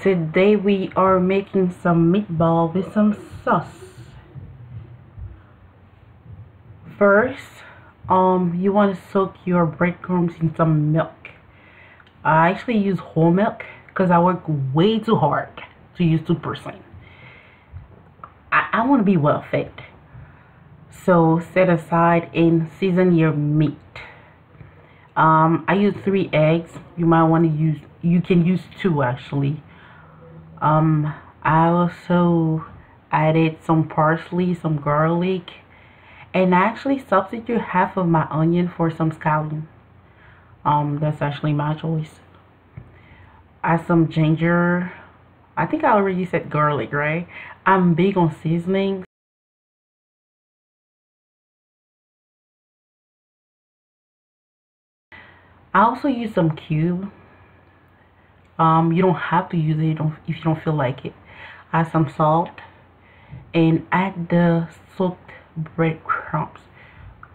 Today we are making some meatball with some sauce. First, you want to soak your breadcrumbs in some milk. I actually use whole milk because I work way too hard to use 2%. I want to be well fed. So set aside and season your meat. I use 3 eggs. You might want to use, you can use 2 actually. I also added some parsley, some garlic, and I actually substitute half of my onion for some scallion. That's actually my choice. Add some ginger. I think I already said garlic, right? I'm big on seasonings. I also use some cube. You don't have to use it if you don't feel like it. Add some salt and add the soaked breadcrumbs.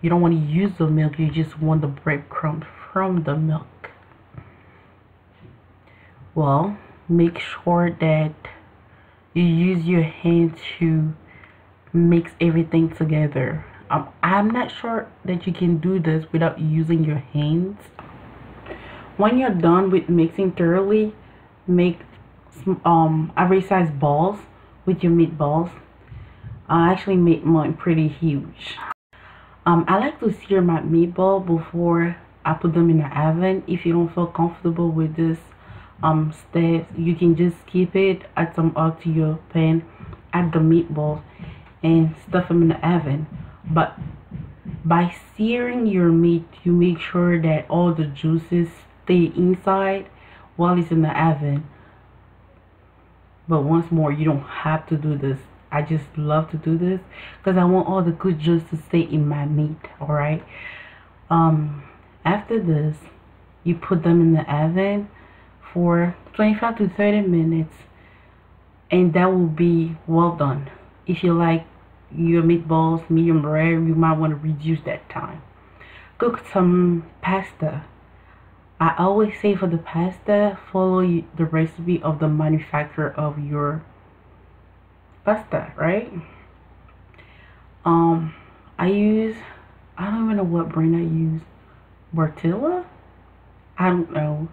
You don't want to use the milk, you just want the breadcrumbs from the milk. Well, make sure that you use your hand to mix everything together. I'm not sure that you can do this without using your hands. When you're done with mixing thoroughly, make average size balls with your meatballs. I actually make mine pretty huge. I like to sear my meatball before I put them in the oven. If you don't feel comfortable with this step, you can just skip it, add some oil to your pan, add the meatballs, and stuff them in the oven. But by searing your meat, you make sure that all the juices stay inside while it's in the oven. But once more, you don't have to do this. I just love to do this because I want all the good juice to stay in my meat. Alright, after this, you put them in the oven for 25 to 30 minutes, and that will be well done. If you like your meatballs medium rare, you might want to reduce that time. Cook some pasta. I always say for the pasta, follow the recipe of the manufacturer of your pasta, right? I don't even know what brand I use. Bertilla? I don't know.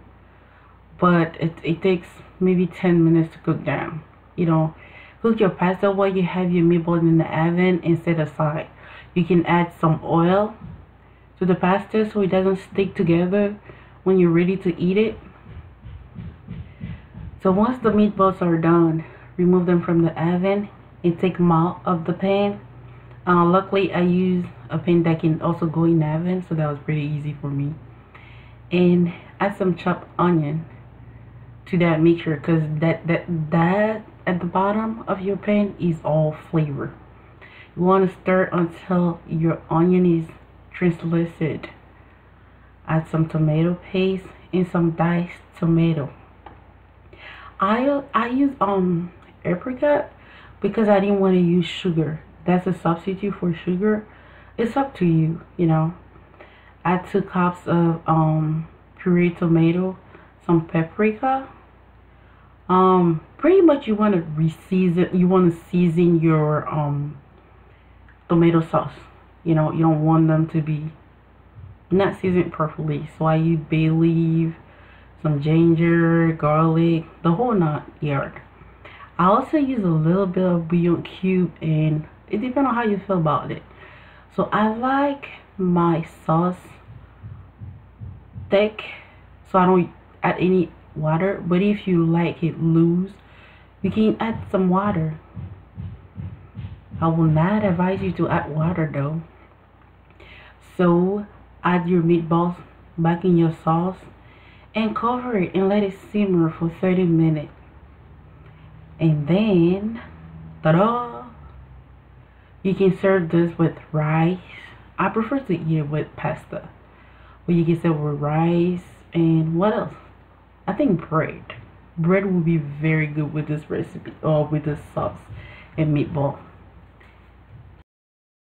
But it takes maybe 10 minutes to cook down. You know, cook your pasta while you have your meatballs in the oven and set aside. You can add some oil to the pasta so it doesn't stick together when you're ready to eat it. So once the meatballs are done, remove them from the oven and take them out of the pan. Luckily I use a pan that can also go in the oven, so that was pretty easy for me. And add some chopped onion to that mixture, because that at the bottom of your pan is all flavor. You want to stir until your onion is translucent. Add some tomato paste and some diced tomato. I use apricot because I didn't want to use sugar. That's a substitute for sugar. It's up to you, you know. Add 2 cups of pureed tomato, some paprika. Pretty much you want to season your tomato sauce. You know, you don't want them to be not seasoned properly. So I use bay leaf, some ginger, garlic, the whole 9 yard. I also use a little bit of bouillon cube, and it depends on how you feel about it. So I like my sauce thick, so I don't add any water. But if you like it loose, you can add some water. I will not advise you to add water though. So add your meatballs back in your sauce and cover it and let it simmer for 30 minutes. And then, ta-da! You can serve this with rice. I prefer to eat it with pasta. But you can serve with rice and what else? I think bread. Bread will be very good with this recipe, or with this sauce and meatball.